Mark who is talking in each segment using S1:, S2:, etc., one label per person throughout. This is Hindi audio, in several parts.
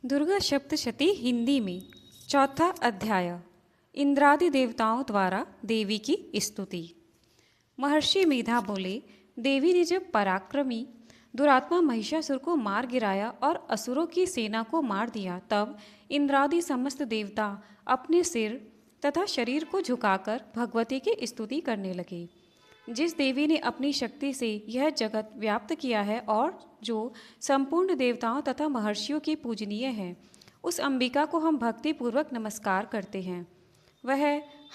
S1: दुर्गा सप्तशती हिंदी में चौथा अध्याय। इंद्रादि देवताओं द्वारा देवी की स्तुति। महर्षि मेधा बोले, देवी ने जब पराक्रमी दुरात्मा महिषासुर को मार गिराया और असुरों की सेना को मार दिया, तब इंद्रादि समस्त देवता अपने सिर तथा शरीर को झुकाकर भगवती की स्तुति करने लगे। जिस देवी ने अपनी शक्ति से यह जगत व्याप्त किया है और जो संपूर्ण देवताओं तथा महर्षियों की पूजनीय है, उस अंबिका को हम भक्तिपूर्वक नमस्कार करते हैं। वह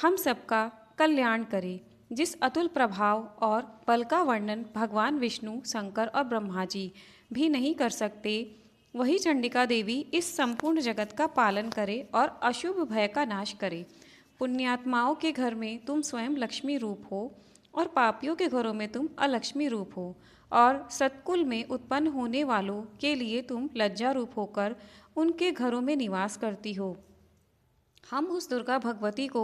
S1: हम सबका कल्याण करे। जिस अतुल प्रभाव और बल का वर्णन भगवान विष्णु, शंकर और ब्रह्मा जी भी नहीं कर सकते, वही चंडिका देवी इस संपूर्ण जगत का पालन करे और अशुभ भय का नाश करे। पुण्यात्माओं के घर में तुम स्वयं लक्ष्मी रूप हो और पापियों के घरों में तुम अलक्ष्मी रूप हो, और सत्कुल में उत्पन्न होने वालों के लिए तुम लज्जा रूप होकर उनके घरों में निवास करती हो। हम उस दुर्गा भगवती को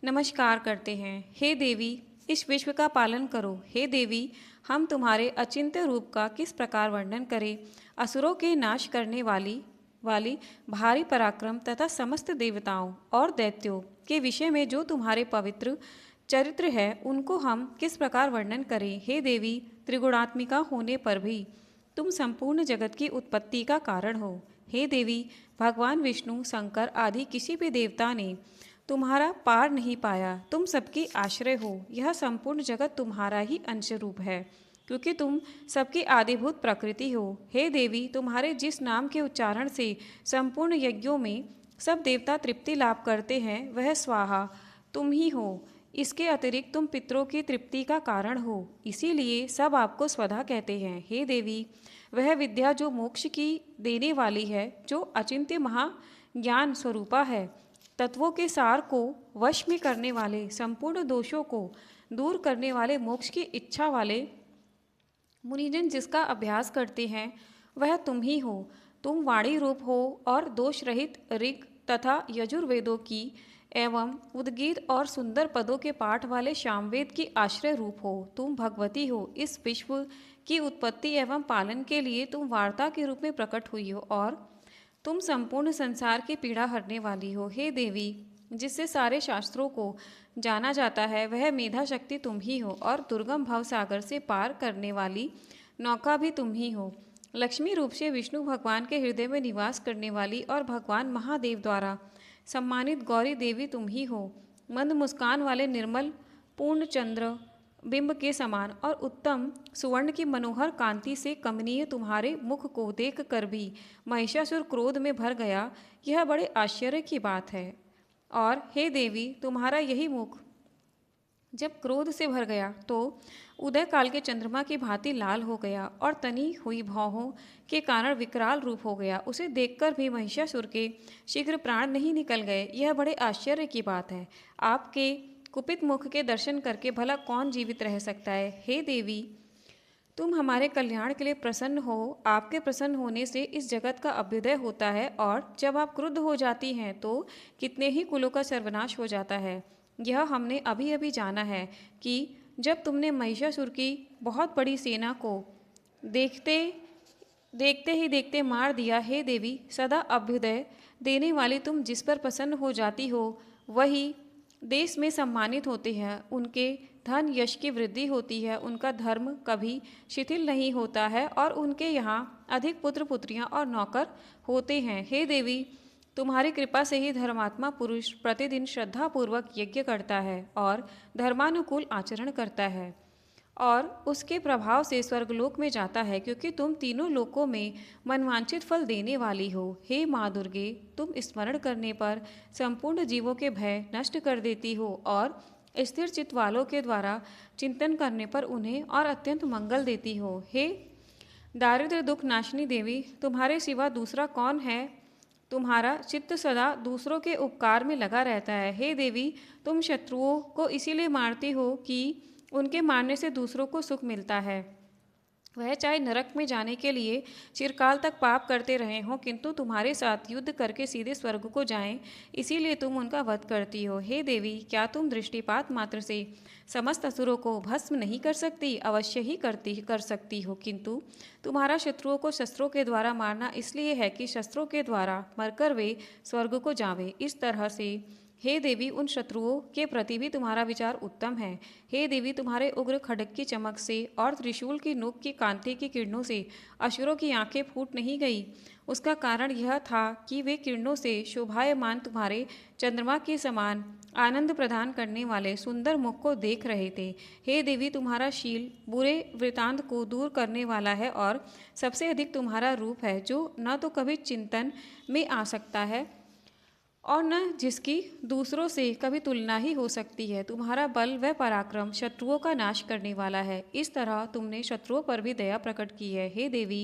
S1: नमस्कार करते हैं। हे देवी, इस विश्व का पालन करो। हे देवी, हम तुम्हारे अचिंत्य रूप का किस प्रकार वर्णन करें। असुरों के नाश करने वाली भारी पराक्रम तथा समस्त देवताओं और दैत्यों के विषय में जो तुम्हारे पवित्र चरित्र है, उनको हम किस प्रकार वर्णन करें। हे देवी, त्रिगुणात्मिका होने पर भी तुम संपूर्ण जगत की उत्पत्ति का कारण हो। हे देवी, भगवान विष्णु, शंकर आदि किसी भी देवता ने तुम्हारा पार नहीं पाया। तुम सबकी आश्रय हो। यह संपूर्ण जगत तुम्हारा ही अंश रूप है, क्योंकि तुम सबकी आदिभूत प्रकृति हो। हे देवी, तुम्हारे जिस नाम के उच्चारण से संपूर्ण यज्ञों में सब देवता तृप्ति लाभ करते हैं, वह स्वाहा तुम ही हो। इसके अतिरिक्त तुम पितरों की तृप्ति का कारण हो, इसीलिए सब आपको स्वधा कहते हैं। हे देवी, वह विद्या जो मोक्ष की देने वाली है, जो अचिंत्य महाज्ञान स्वरूपा है, तत्वों के सार को वश में करने वाले, संपूर्ण दोषों को दूर करने वाले, मोक्ष की इच्छा वाले मुनिजन जिसका अभ्यास करते हैं, वह तुम ही हो। तुम वाणी रूप हो और दोष रहित ऋग तथा यजुर्वेदों की एवं उद्गीत और सुंदर पदों के पाठ वाले सामवेद की आश्रय रूप हो। तुम भगवती हो। इस विश्व की उत्पत्ति एवं पालन के लिए तुम वार्ता के रूप में प्रकट हुई हो और तुम संपूर्ण संसार की पीड़ा हरने वाली हो। हे देवी, जिससे सारे शास्त्रों को जाना जाता है, वह मेधा शक्ति तुम ही हो और दुर्गम भव सागर से पार करने वाली नौका भी तुम ही हो। लक्ष्मी रूप से विष्णु भगवान के हृदय में निवास करने वाली और भगवान महादेव द्वारा सम्मानित गौरी देवी तुम ही हो। मंद मुस्कान वाले निर्मल पूर्ण चंद्र बिंब के समान और उत्तम सुवर्ण की मनोहर कांति से कमनीय तुम्हारे मुख को देख कर भी महिषासुर क्रोध में भर गया, यह बड़े आश्चर्य की बात है। और हे देवी, तुम्हारा यही मुख जब क्रोध से भर गया तो उदय काल के चंद्रमा की भांति लाल हो गया और तनी हुई भौहों के कारण विकराल रूप हो गया। उसे देखकर भी महिषासुर के शीघ्र प्राण नहीं निकल गए, यह बड़े आश्चर्य की बात है। आपके कुपित मुख के दर्शन करके भला कौन जीवित रह सकता है। हे देवी, तुम हमारे कल्याण के लिए प्रसन्न हो। आपके प्रसन्न होने से इस जगत का अभ्युदय होता है, और जब आप क्रुद्ध हो जाती हैं तो कितने ही कुलों का सर्वनाश हो जाता है। यह हमने अभी अभी जाना है कि जब तुमने महिषासुर की बहुत बड़ी सेना को देखते ही देखते मार दिया। हे देवी, सदा अभ्युदय देने वाली तुम जिस पर प्रसन्न हो जाती हो, वही देश में सम्मानित होते हैं। उनके धन यश की वृद्धि होती है, उनका धर्म कभी शिथिल नहीं होता है और उनके यहाँ अधिक पुत्र पुत्रियाँ और नौकर होते हैं। हे देवी, तुम्हारी कृपा से ही धर्मात्मा पुरुष प्रतिदिन श्रद्धापूर्वक यज्ञ करता है और धर्मानुकूल आचरण करता है और उसके प्रभाव से स्वर्गलोक में जाता है, क्योंकि तुम तीनों लोकों में मनवांछित फल देने वाली हो। हे माँ दुर्गे, तुम स्मरण करने पर संपूर्ण जीवों के भय नष्ट कर देती हो और स्थिर चित्त वालों के द्वारा चिंतन करने पर उन्हें और अत्यंत मंगल देती हो। हे दारिद्र्य दुख नाशिनी देवी, तुम्हारे सिवा दूसरा कौन है। तुम्हारा चित्त सदा दूसरों के उपकार में लगा रहता है। हे देवी, तुम शत्रुओं को इसीलिए मारती हो कि उनके मारने से दूसरों को सुख मिलता है। वह चाहे नरक में जाने के लिए चिरकाल तक पाप करते रहे हों, किंतु तुम्हारे साथ युद्ध करके सीधे स्वर्ग को जाएं, इसीलिए तुम उनका वध करती हो। हे देवी, क्या तुम दृष्टिपात मात्र से समस्त असुरों को भस्म नहीं कर सकती? अवश्य ही कर सकती हो, किंतु तुम्हारा शत्रुओं को शस्त्रों के द्वारा मारना इसलिए है कि शस्त्रों के द्वारा मरकर वे स्वर्ग को जावें। इस तरह से हे देवी, उन शत्रुओं के प्रति भी तुम्हारा विचार उत्तम है। हे देवी, तुम्हारे उग्र खड्ग की चमक से और त्रिशूल की नोक की कांति की किरणों से असुरों की आंखें फूट नहीं गई। उसका कारण यह था कि वे किरणों से शोभायमान तुम्हारे चंद्रमा के समान आनंद प्रदान करने वाले सुंदर मुख को देख रहे थे। हे देवी, तुम्हारा शील बुरे वृतांत को दूर करने वाला है और सबसे अधिक तुम्हारा रूप है, जो न तो कभी चिंतन में आ सकता है और न जिसकी दूसरों से कभी तुलना ही हो सकती है। तुम्हारा बल व पराक्रम शत्रुओं का नाश करने वाला है। इस तरह तुमने शत्रुओं पर भी दया प्रकट की है। हे देवी,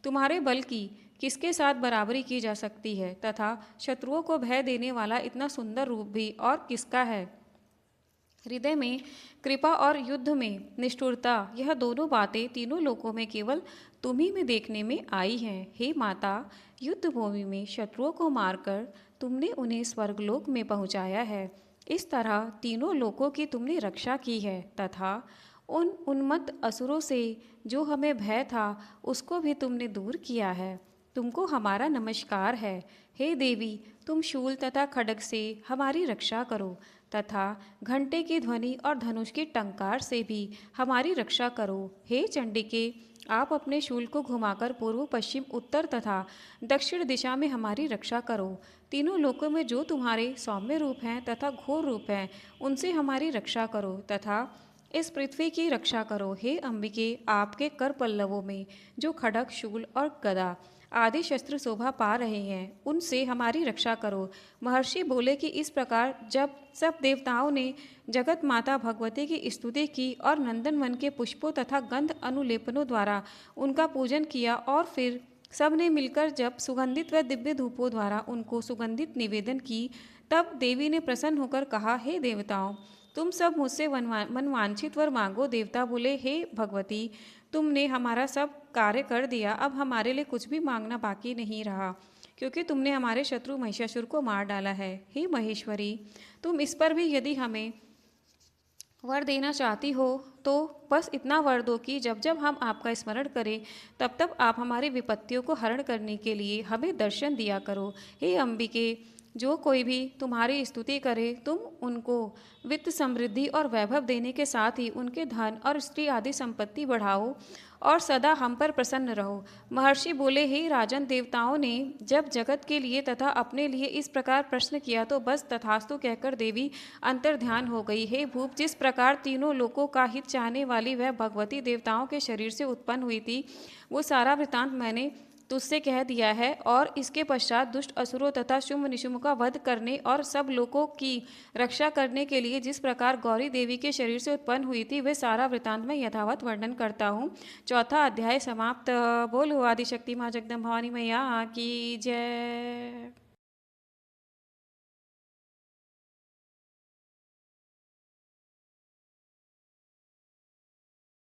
S1: तुम्हारे बल की किसके साथ बराबरी की जा सकती है, तथा शत्रुओं को भय देने वाला इतना सुंदर रूप भी और किसका है? हृदय में कृपा और युद्ध में निष्ठुरता, यह दोनों बातें तीनों लोकों में केवल तुम्ही में देखने में आई हैं। हे माता, युद्ध भूमि में शत्रुओं को मारकर तुमने उन्हें स्वर्गलोक में पहुंचाया है। इस तरह तीनों लोकों की तुमने रक्षा की है, तथा उन उन्मत्त असुरों से जो हमें भय था उसको भी तुमने दूर किया है। तुमको हमारा नमस्कार है। हे देवी, तुम शूल तथा खड्ग से हमारी रक्षा करो, तथा घंटे की ध्वनि और धनुष की टंकार से भी हमारी रक्षा करो। हे चंडिके, आप अपने शूल को घुमाकर पूर्व, पश्चिम, उत्तर तथा दक्षिण दिशा में हमारी रक्षा करो। तीनों लोकों में जो तुम्हारे सौम्य रूप हैं तथा घोर रूप हैं, उनसे हमारी रक्षा करो, तथा इस पृथ्वी की रक्षा करो। हे अंबिके, आपके कर पल्लवों में जो खड्ग, शूल और गदा आदि शस्त्र शोभा पा रहे हैं, उनसे हमारी रक्षा करो। महर्षि बोले कि इस प्रकार जब सब देवताओं ने जगत माता भगवती की स्तुति की और नंदनवन के पुष्पों तथा गंध अनुलेपनों द्वारा उनका पूजन किया, और फिर सब ने मिलकर जब सुगंधित व दिव्य धूपों द्वारा उनको सुगंधित निवेदन की, तब देवी ने प्रसन्न होकर कहा, हे देवताओं, तुम सब मुझसे मनवांछित वर मांगो। देवता बोले, हे भगवती, तुमने हमारा सब कार्य कर दिया, अब हमारे लिए कुछ भी मांगना बाकी नहीं रहा, क्योंकि तुमने हमारे शत्रु महिषासुर को मार डाला है। हे महेश्वरी, तुम इस पर भी यदि हमें वर देना चाहती हो तो बस इतना वर दो कि जब जब हम आपका स्मरण करें तब तब आप हमारी विपत्तियों को हरण करने के लिए हमें दर्शन दिया करो। हे अंबिके, जो कोई भी तुम्हारी स्तुति करे, तुम उनको वित्त, समृद्धि और वैभव देने के साथ ही उनके धन और स्त्री आदि संपत्ति बढ़ाओ और सदा हम पर प्रसन्न रहो। महर्षि बोले, हे राजन, देवताओं ने जब जगत के लिए तथा अपने लिए इस प्रकार प्रश्न किया तो बस तथास्तु कहकर देवी अंतर्ध्यान हो गई। हे भूप, जिस प्रकार तीनों लोकों का हित चाहने वाली वह भगवती देवताओं के शरीर से उत्पन्न हुई थी, वो सारा वृतांत मैंने तुझसे कह दिया है, और इसके पश्चात दुष्ट असुरों तथा शुंभ निशुंभ का वध करने और सब लोगों की रक्षा करने के लिए जिस प्रकार गौरी देवी के शरीर से उत्पन्न हुई थी, वे सारा वृतांत में यथावत वर्णन करता हूँ। चौथा अध्याय समाप्त। बोलो आदिशक्ति माँ जगदम्ब भवानी मैया की जय।